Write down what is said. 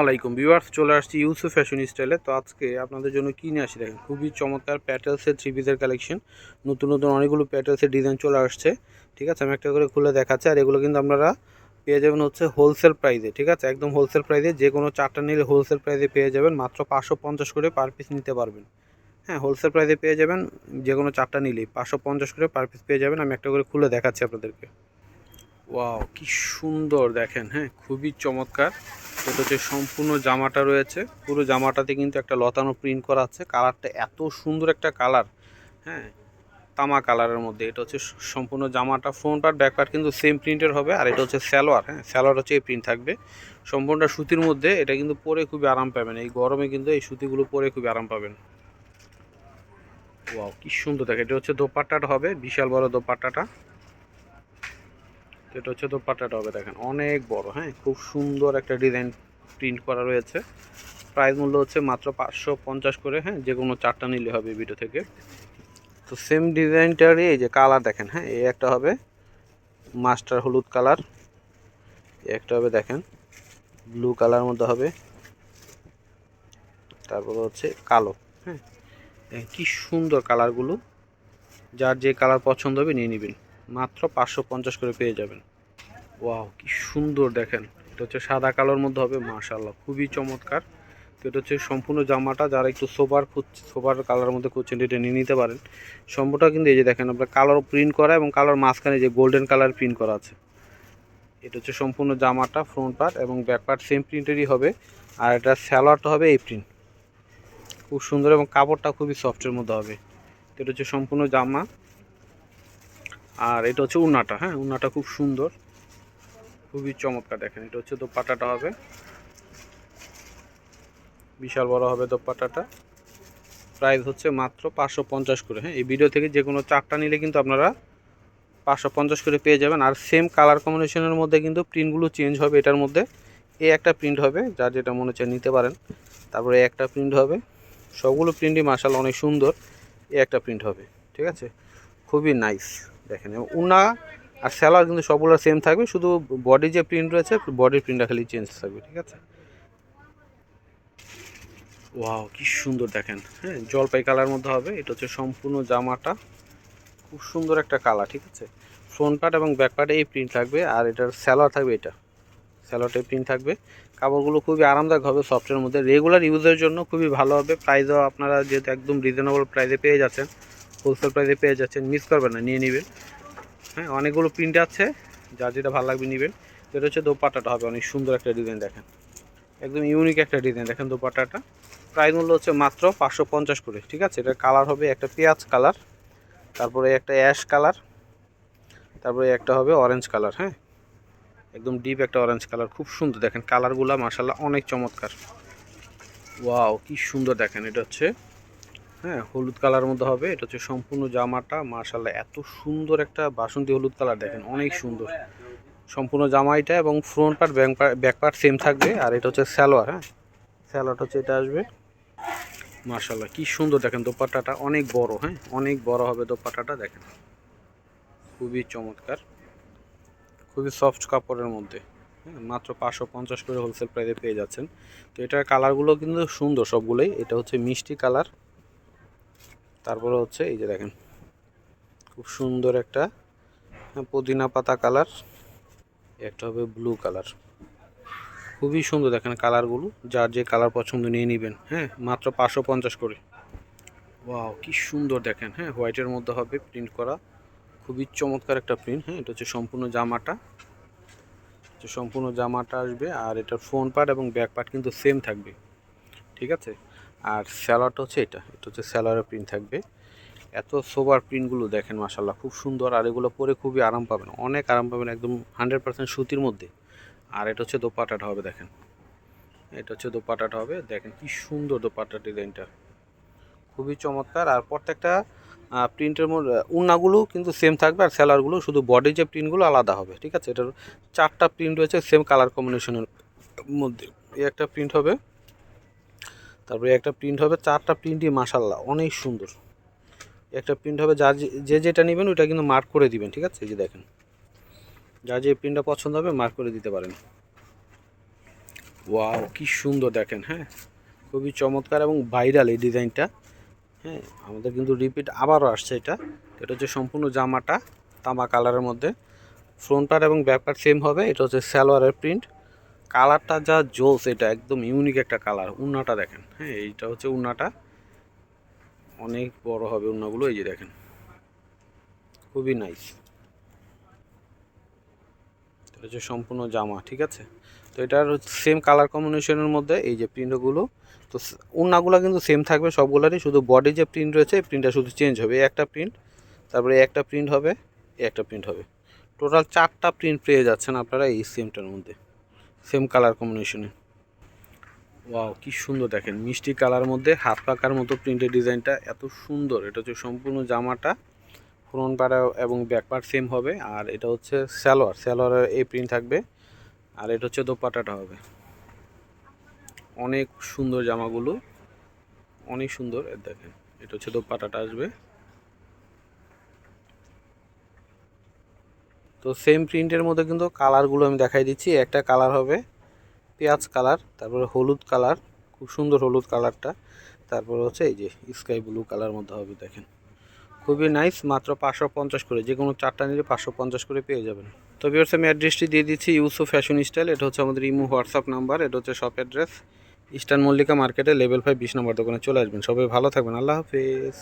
আলাইকুম ভিউয়ার্স, চলে আসছি ইউসুফ ফ্যাশন স্টাইলে। তো আজকে আপনাদের জন্য কিনে আসি দেখেন খুবই চমৎকার প্যাটেলসের থ্রি পিসের কালেকশন। নতুন নতুন অনেকগুলো প্যাটেলসের ডিজাইন চলে আসছে। ঠিক আছে, আমি একটা করে খুলে দেখাচ্ছি। আর এগুলো কিন্তু আপনারা পেয়ে যাবেন হচ্ছে হোলসেল প্রাইসে। ঠিক আছে, একদম হোলসেল প্রাইসে, যে কোনো চারটা নিলে হোলসেল প্রাইসে পেয়ে যাবেন। মাত্র 550 করে পার পিস নিতে পারবেন। হ্যাঁ, হোলসেল প্রাইসে পেয়ে যাবেন, যে কোনো চারটা নিলেই 550 করে পার পিস পেয়ে যাবেন। আমি একটা করে খুলে দেখাচ্ছি আপনাদেরকে। ওয়াও, কি সুন্দর দেখেন। হ্যাঁ, খুবই চমৎকার। এটা হচ্ছে সম্পূর্ণ জামাটা রয়েছে, পুরো জামাটাতে কিন্তু একটা লতানো প্রিন্ট করা আছে। কালারটা এত সুন্দর একটা কালার। হ্যাঁ, তামা কালারের মধ্যে এটা হচ্ছে সম্পূর্ণ জামাটা। ফ্রন্ট পার্ট ব্যাক পার্ট কিন্তু সেম প্রিন্টের হবে। আর এটা হচ্ছে সালোয়ার। হ্যাঁ, সালোয়ার হচ্ছে এই প্রিন্ট থাকবে সম্পূর্ণটা সুতির মধ্যে। এটা কিন্তু পরে খুবই আরাম পাবেন, এই গরমে কিন্তু এই সুতিগুলো পরে খুবই আরাম পাবেন। ওয়াও, কি সুন্দর দেখে। এটা হচ্ছে দোপাট্টাটা হবে, বিশাল বড় দোপাট্টাটা। এটা হচ্ছে দোপাট্টাটা হবে দেখেন অনেক বড়। হ্যাঁ, খুব সুন্দর একটা ডিজাইন প্রিন্ট করা রয়েছে। প্রাইস মূল্য হচ্ছে মাত্র 550 করে। হ্যাঁ, যে কোনো চারটা নিলে হবে ভিডিও থেকে। তো সেম ডিজাইনটারই এই যে কালার দেখেন। হ্যাঁ, এই একটা হবে মাস্টার হলুদ কালার, একটা হবে দেখেন ব্লু কালার মধ্যে হবে, তারপর হচ্ছে কালো। হ্যাঁ, কি সুন্দর কালারগুলো। যার যে কালার পছন্দ হবে নিয়ে নেবেন। মাত্র 550 করে পেয়ে যাবেন। ওয়াও, কি সুন্দর দেখেন। এটা হচ্ছে সাদা কালোর মধ্যে হবে, মাশাআল্লাহ খুবই চমৎকার। তো এটা হচ্ছে সম্পূর্ণ জামাটা, যারা একটু সোবার কালারের মধ্যে খুঁজছেন এটা নিয়ে নিতে পারেন। সম্পূর্ণটা কিন্তু এই যে দেখেন আপনার কালার প্রিন্ট করা এবং কালার মাঝখানে যে গোল্ডেন কালার প্রিন্ট করা আছে। এটা হচ্ছে সম্পূর্ণ জামাটা, ফ্রন্ট পার্ট এবং ব্যাক পার্ট সেম প্রিন্টেরই হবে। আর এটা স্যালোয়ারটা হবে এই প্রিন্ট, খুব সুন্দর এবং কাপড়টা খুবই সফটের মধ্যে হবে। তো এটা হচ্ছে সম্পূর্ণ জামা। আর এটা হচ্ছে উন্নাটা। হ্যাঁ, উন্নাটা খুব সুন্দর, খুবই চমৎকার দেখেন। এটা হচ্ছে দোপাট্টাটা হবে, বিশাল বড় হবে দোপাট্টাটা। প্রাইস হচ্ছে মাত্র 550 করে। হ্যাঁ, এই ভিডিও থেকে যে কোনো চারটা নিলে কিন্তু আপনারা 550 করে পেয়ে যাবেন। আর সেম কালার কম্বিনেশনের মধ্যে কিন্তু প্রিন্টগুলো চেঞ্জ হবে। এটার মধ্যে এই একটা প্রিন্ট হবে, যার যেটা মনে হচ্ছে নিতে পারেন। তারপরে একটা প্রিন্ট হবে, সবগুলো প্রিন্টই মাশাআল্লাহ অনেক সুন্দর। এই একটা প্রিন্ট হবে। ঠিক আছে, খুবই নাইস দেখেন। এবং উনা আর সেলার কিন্তু সবগুলো সেম থাকবে, শুধু বডি যে প্রিন্ট রয়েছে বডির প্রিন্টটা খালি চেঞ্জ থাকবে। ঠিক আছে, ওয়াও কি সুন্দর দেখেন। হ্যাঁ, জলপাই কালার মধ্যে হবে। এটা হচ্ছে সম্পূর্ণ জামাটা, খুব সুন্দর একটা কালার। ঠিক আছে, ফ্রন্ট পার্ট এবং ব্যাক পার্টে এই প্রিন্ট থাকবে। আর এটার স্যালোয়ার থাকবে, এটা স্যালোয়ারটাই প্রিন্ট থাকবে। কাপড়গুলো খুবই আরামদায়ক হবে, সফটের মধ্যে, রেগুলার ইউজের জন্য খুবই ভালো হবে। প্রাইসও আপনারা যেহেতু একদম রিজনেবল প্রাইসে পেয়ে যাচ্ছেন, হোলসেল প্রাইসে পেয়ে যাচ্ছেন, মিস করবেন না, নিয়ে নেবেন। হ্যাঁ, অনেকগুলো প্রিন্ট আছে, যার যেটা ভালো লাগবে নেবেন। এটা হচ্ছে দোপাট্টাটা হবে অনেক সুন্দর একটা ডিজাইন দেখেন, একদম ইউনিক একটা ডিজাইন দেখেন দোপাট্টাটা। প্রাইস মূল্য হচ্ছে মাত্র 550 করে। ঠিক আছে, এটার কালার হবে একটা পেঁয়াজ কালার, তারপরে একটা অ্যাশ কালার, তারপরে একটা হবে অরেঞ্জ কালার। হ্যাঁ, একদম ডিপ একটা অরেঞ্জ কালার, খুব সুন্দর দেখেন কালারগুলো মাশাআল্লাহ অনেক চমৎকার। ওয়াও, কি সুন্দর দেখেন। এটা হচ্ছে হ্যাঁ হলুদ কালারের মধ্যে হবে। এটা হচ্ছে সম্পূর্ণ জামাটা, মাশাআল্লাহ এত সুন্দর একটা বাসন্তী হলুদ কালার দেখেন, অনেক সুন্দর সম্পূর্ণ জামাইটা। এবং front part back part same থাকবে। আর এটা হচ্ছে সালোয়ার। হ্যাঁ, সালোয়ারটা হচ্ছে এটা আসবে। মাশাআল্লাহ কি সুন্দর দেখেন, দোপাট্টাটা অনেক বড়। হ্যাঁ, অনেক বড় হবে দোপাট্টাটা দেখেন, খুবই চমৎকার, খুবই সফট কাপড়ের মধ্যে। হ্যাঁ, মাত্র 550 করে হোলসেল প্রাইসে পেয়ে যাচ্ছেন। তো এটার কালারগুলো কিন্তু সুন্দর সবগুলোই। এটা হচ্ছে মিষ্টি কালার, তারপরে হচ্ছে এই যে দেখেন খুব সুন্দর একটা পুদিনা পাতা কালার, একটা হবে ব্লু কালার। খুবই সুন্দর দেখেন কালারগুলো, যার যে কালার পছন্দ নিয়ে নেবেন। হ্যাঁ, মাত্র 550 করে। ওয়াও, কি সুন্দর দেখেন। হ্যাঁ, হোয়াইটের মধ্যে হবে প্রিন্ট করা, খুবই চমৎকার একটা প্রিন্ট। হ্যাঁ, এটা হচ্ছে সম্পূর্ণ জামাটা, সম্পূর্ণ জামাটা আসবে। আর এটার ফ্রন্ট পার্ট এবং ব্যাক পার্ট কিন্তু সেম থাকবে। ঠিক আছে, আর স্যালোয়ারটা হচ্ছে এটা হচ্ছে স্যালোয়ারের প্রিন্ট থাকবে। এত সোবার প্রিন্টগুলো দেখেন মাশাআল্লাহ খুব সুন্দর। আর এগুলো পরে খুবই আরাম পাবেন, অনেক আরাম পাবেন, একদম 100% সুতির মধ্যে। আর এটা হচ্ছে দোপাট্টাটা হবে দেখেন, এটা হচ্ছে দোপাট্টাটা হবে দেখেন, কি সুন্দর দোপাট্টা ডিজাইনটা, খুবই চমৎকার। আর প্রত্যেকটা প্রিন্টের মধ্যে উন্নাগুলো কিন্তু সেম থাকবে, আর স্যালারগুলো শুধু বডির যে প্রিন্টগুলো আলাদা হবে। ঠিক আছে, এটার চারটা প্রিন্ট রয়েছে সেম কালার কম্বিনেশনের মধ্যে। এই একটা প্রিন্ট হবে, তারপরে একটা প্রিন্ট হবে, চারটা প্রিন্টই মাশাআল্লাহ অনেক সুন্দর। একটা প্রিন্ট হবে, যার যে যেটা নেবেন ওইটা কিন্তু মার্ক করে দিবেন। ঠিক আছে, এই যে দেখেন যার যে প্রিন্টটা পছন্দ হবে মার্ক করে দিতে পারেন। ওয়াও কি সুন্দর দেখেন, হ্যাঁ খুবই চমৎকার এবং ভাইরাল এই ডিজাইনটা। হ্যাঁ আমাদের কিন্তু রিপিট আবারও আসছে এটা। এটা হচ্ছে সম্পূর্ণ জামাটা তামা কালারের মধ্যে, ফ্রন্ট পার্ট এবং ব্যাক পার্ট সেম হবে। এটা হচ্ছে সালোয়ারের প্রিন্ট, কালারটা যা জোস, এটা একদম ইউনিক একটা কালার। উন্নাটা দেখেন, হ্যাঁ এইটা হচ্ছে উন্নাটা, অনেক বড় হবে উন্নাগুলো, এই যে দেখেন খুবই নাইস। এটা হচ্ছে সম্পূর্ণ জামা, ঠিক আছে। তো এটার হচ্ছে সেম কালার কম্বিনেশনের মধ্যে এই যে প্রিন্টগুলো, তো ওড়নাগুলো কিন্তু সেম থাকবে সবগুলোরই, শুধু বডি যে প্রিন্ট রয়েছে প্রিন্টটা শুধু চেঞ্জ হবে। এই একটা প্রিন্ট, তারপরে একটা প্রিন্ট হবে, এই একটা প্রিন্ট হবে, টোটাল 4টা প্রিন্ট পেয়ে যাচ্ছেন আপনারা এই সেমটার মধ্যে, সেম কালার কম্বিনেশনে। ওয়াও কি সুন্দর দেখেন, মিষ্টি কালার মধ্যে হাত পাকার মতো প্রিন্টের ডিজাইনটা এত সুন্দর। এটা হচ্ছে সম্পূর্ণ জামাটা, ফ্রন্ট পার্ট এবং ব্যাক পার্ট সেম হবে। আর এটা হচ্ছে সালোয়ার, সালোয়ারের এই প্রিন্ট থাকবে। আর এটা হচ্ছে দোপাট্টাটা হবে। অনেক সুন্দর জামাগুলো, অনেক সুন্দর। দেখেন এটা হচ্ছে দোপাট্টাটা আসবে। তো সেম প্রিন্টের মধ্যে কিন্তু কালারগুলো আমি দেখাই দিচ্ছি। একটা কালার হবে পেঁয়াজ কালার, তারপরে হলুদ কালার, খুব সুন্দর হলুদ কালারটা, তারপরে হচ্ছে এই যে স্কাই ব্লু কালার মধ্যে হবে। দেখেন খুবই নাইস, মাত্র 550 করে, যে কোনো 4টা নিলে 550 করে পেয়ে যাবেন। তো ভিউয়ার্স আমি অ্যাড্রেসটি দিয়ে দিচ্ছি, ইউসুফ ফ্যাশন স্টাইল। এটা হচ্ছে আমাদের ইমো হোয়াটসঅ্যাপ নাম্বার, এটা হচ্ছে শপ অ্যাড্রেস ইস্টার্ন মল্লিকা মার্কেটে লেভেল 5 20 নম্বর দোকানে চলে আসবেন। সবাই ভালো থাকবেন, আল্লাহ হাফেজ।